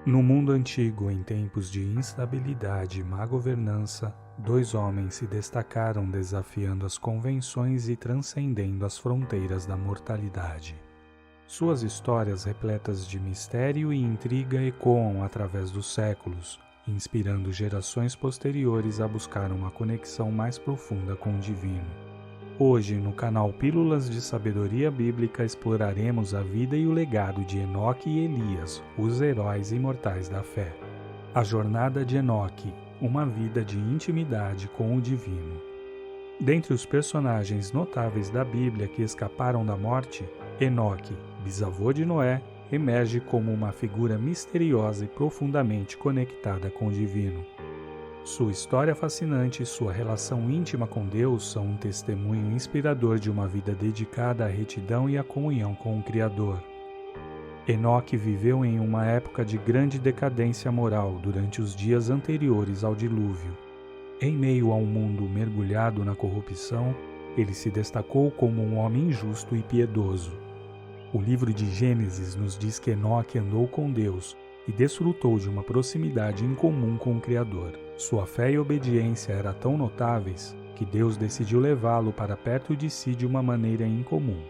No mundo antigo, em tempos de instabilidade e má governança, dois homens se destacaram desafiando as convenções e transcendendo as fronteiras da mortalidade. Suas histórias repletas de mistério e intriga ecoam através dos séculos, inspirando gerações posteriores a buscar uma conexão mais profunda com o divino. Hoje, no canal Pílulas de Sabedoria Bíblica, exploraremos a vida e o legado de Enoque e Elias, os heróis imortais da fé. A jornada de Enoque, uma vida de intimidade com o divino. Dentre os personagens notáveis da Bíblia que escaparam da morte, Enoque, bisavô de Noé, emerge como uma figura misteriosa e profundamente conectada com o divino. Sua história fascinante e sua relação íntima com Deus são um testemunho inspirador de uma vida dedicada à retidão e à comunhão com o Criador. Enoque viveu em uma época de grande decadência moral durante os dias anteriores ao dilúvio. Em meio a um mundo mergulhado na corrupção, ele se destacou como um homem justo e piedoso. O livro de Gênesis nos diz que Enoque andou com Deus e desfrutou de uma proximidade incomum com o Criador. Sua fé e obediência eram tão notáveis que Deus decidiu levá-lo para perto de si de uma maneira incomum.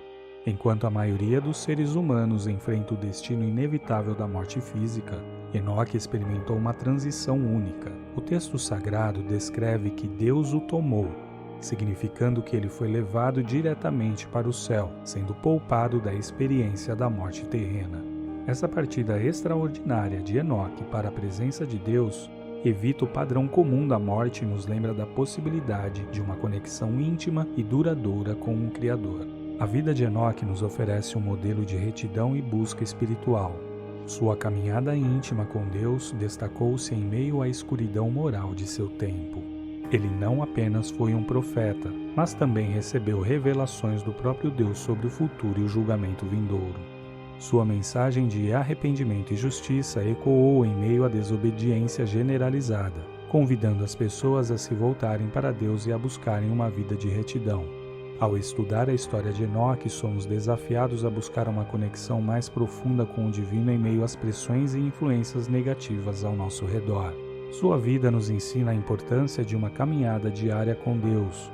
Enquanto a maioria dos seres humanos enfrenta o destino inevitável da morte física, Enoque experimentou uma transição única. O texto sagrado descreve que Deus o tomou, significando que ele foi levado diretamente para o céu, sendo poupado da experiência da morte terrena. Essa partida extraordinária de Enoque para a presença de Deus evita o padrão comum da morte e nos lembra da possibilidade de uma conexão íntima e duradoura com o Criador. A vida de Enoque nos oferece um modelo de retidão e busca espiritual. Sua caminhada íntima com Deus destacou-se em meio à escuridão moral de seu tempo. Ele não apenas foi um profeta, mas também recebeu revelações do próprio Deus sobre o futuro e o julgamento vindouro. Sua mensagem de arrependimento e justiça ecoou em meio à desobediência generalizada, convidando as pessoas a se voltarem para Deus e a buscarem uma vida de retidão. Ao estudar a história de Enoque, somos desafiados a buscar uma conexão mais profunda com o divino em meio às pressões e influências negativas ao nosso redor. Sua vida nos ensina a importância de uma caminhada diária com Deus,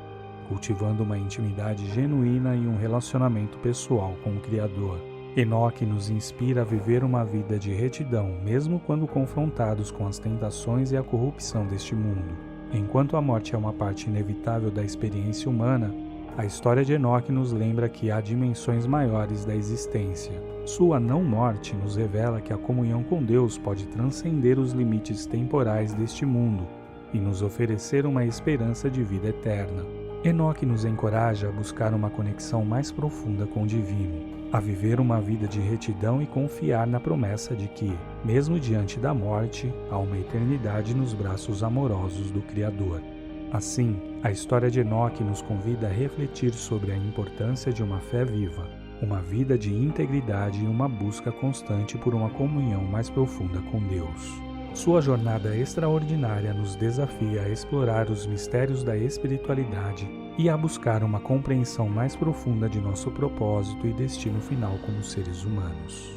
cultivando uma intimidade genuína e um relacionamento pessoal com o Criador. Enoque nos inspira a viver uma vida de retidão, mesmo quando confrontados com as tentações e a corrupção deste mundo. Enquanto a morte é uma parte inevitável da experiência humana, a história de Enoque nos lembra que há dimensões maiores da existência. Sua não-morte nos revela que a comunhão com Deus pode transcender os limites temporais deste mundo e nos oferecer uma esperança de vida eterna. Enoque nos encoraja a buscar uma conexão mais profunda com o divino, a viver uma vida de retidão e confiar na promessa de que, mesmo diante da morte, há uma eternidade nos braços amorosos do Criador. Assim, a história de Enoque nos convida a refletir sobre a importância de uma fé viva, uma vida de integridade e uma busca constante por uma comunhão mais profunda com Deus. Sua jornada extraordinária nos desafia a explorar os mistérios da espiritualidade e a buscar uma compreensão mais profunda de nosso propósito e destino final como seres humanos.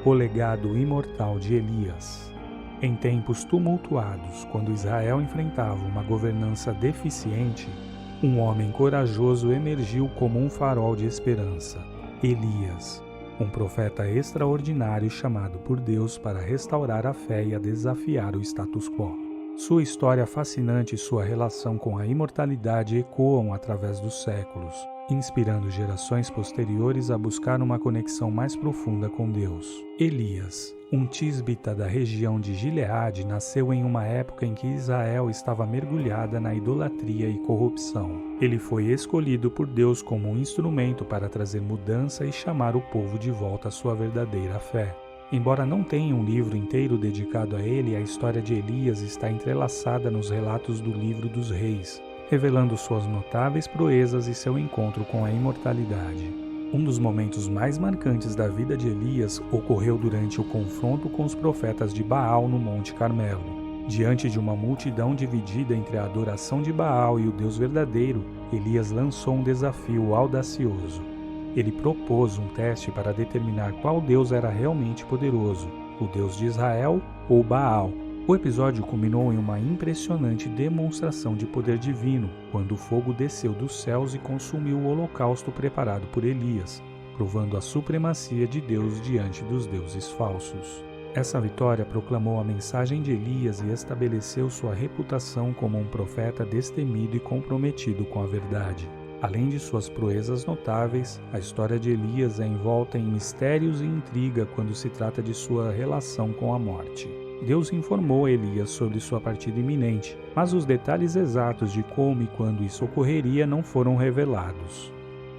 O legado imortal de Elias. Em tempos tumultuados, quando Israel enfrentava uma governança deficiente, um homem corajoso emergiu como um farol de esperança: Elias, um profeta extraordinário chamado por Deus para restaurar a fé e a desafiar o status quo. Sua história fascinante e sua relação com a imortalidade ecoam através dos séculos, inspirando gerações posteriores a buscar uma conexão mais profunda com Deus. Elias, um tisbita da região de Gileade, nasceu em uma época em que Israel estava mergulhada na idolatria e corrupção. Ele foi escolhido por Deus como um instrumento para trazer mudança e chamar o povo de volta à sua verdadeira fé. Embora não tenha um livro inteiro dedicado a ele, a história de Elias está entrelaçada nos relatos do livro dos reis, revelando suas notáveis proezas e seu encontro com a imortalidade. Um dos momentos mais marcantes da vida de Elias ocorreu durante o confronto com os profetas de Baal no Monte Carmelo. Diante de uma multidão dividida entre a adoração de Baal e o Deus verdadeiro, Elias lançou um desafio audacioso. Ele propôs um teste para determinar qual Deus era realmente poderoso, o Deus de Israel ou Baal. O episódio culminou em uma impressionante demonstração de poder divino, quando o fogo desceu dos céus e consumiu o holocausto preparado por Elias, provando a supremacia de Deus diante dos deuses falsos. Essa vitória proclamou a mensagem de Elias e estabeleceu sua reputação como um profeta destemido e comprometido com a verdade. Além de suas proezas notáveis, a história de Elias é envolta em mistérios e intriga quando se trata de sua relação com a morte. Deus informou Elias sobre sua partida iminente, mas os detalhes exatos de como e quando isso ocorreria não foram revelados.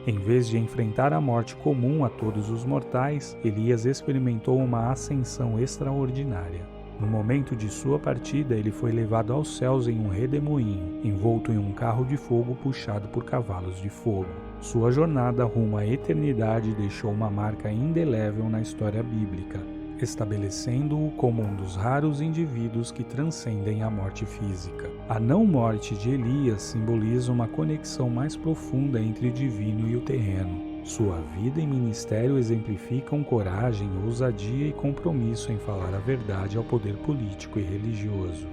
Em vez de enfrentar a morte comum a todos os mortais, Elias experimentou uma ascensão extraordinária. No momento de sua partida, ele foi levado aos céus em um redemoinho, envolto em um carro de fogo puxado por cavalos de fogo. Sua jornada rumo à eternidade deixou uma marca indelével na história bíblica, estabelecendo-o como um dos raros indivíduos que transcendem a morte física. A não-morte de Elias simboliza uma conexão mais profunda entre o divino e o terreno. Sua vida e ministério exemplificam coragem, ousadia e compromisso em falar a verdade ao poder político e religioso.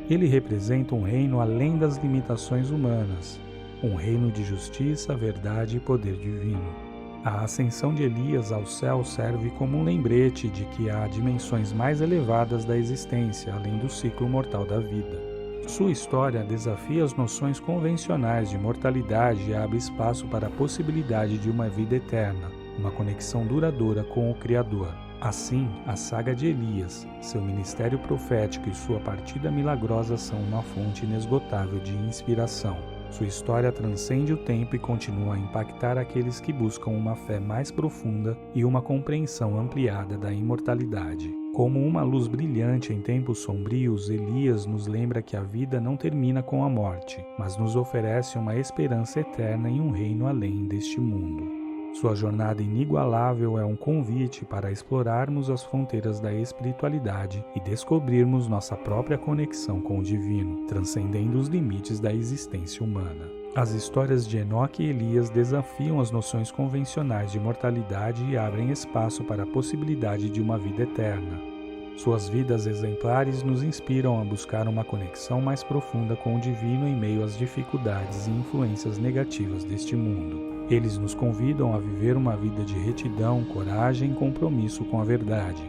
Ele representa um reino além das limitações humanas, um reino de justiça, verdade e poder divino. A ascensão de Elias ao céu serve como um lembrete de que há dimensões mais elevadas da existência, além do ciclo mortal da vida. Sua história desafia as noções convencionais de mortalidade e abre espaço para a possibilidade de uma vida eterna, uma conexão duradoura com o Criador. Assim, a saga de Elias, seu ministério profético e sua partida milagrosa são uma fonte inesgotável de inspiração. Sua história transcende o tempo e continua a impactar aqueles que buscam uma fé mais profunda e uma compreensão ampliada da imortalidade. Como uma luz brilhante em tempos sombrios, Elias nos lembra que a vida não termina com a morte, mas nos oferece uma esperança eterna em um reino além deste mundo. Sua jornada inigualável é um convite para explorarmos as fronteiras da espiritualidade e descobrirmos nossa própria conexão com o divino, transcendendo os limites da existência humana. As histórias de Enoque e Elias desafiam as noções convencionais de mortalidade e abrem espaço para a possibilidade de uma vida eterna. Suas vidas exemplares nos inspiram a buscar uma conexão mais profunda com o divino em meio às dificuldades e influências negativas deste mundo. Eles nos convidam a viver uma vida de retidão, coragem e compromisso com a verdade,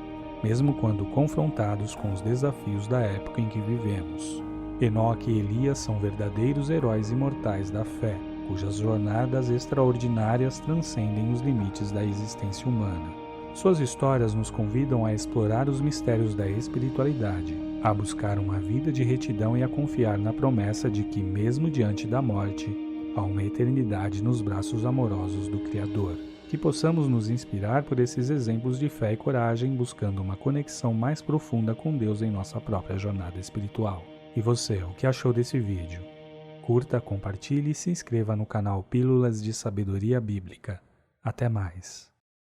mesmo quando confrontados com os desafios da época em que vivemos. Enoque e Elias são verdadeiros heróis imortais da fé, cujas jornadas extraordinárias transcendem os limites da existência humana. Suas histórias nos convidam a explorar os mistérios da espiritualidade, a buscar uma vida de retidão e a confiar na promessa de que, mesmo diante da morte, há uma eternidade nos braços amorosos do Criador. Que possamos nos inspirar por esses exemplos de fé e coragem, buscando uma conexão mais profunda com Deus em nossa própria jornada espiritual. E você, o que achou desse vídeo? Curta, compartilhe e se inscreva no canal Pílulas de Sabedoria Bíblica. Até mais!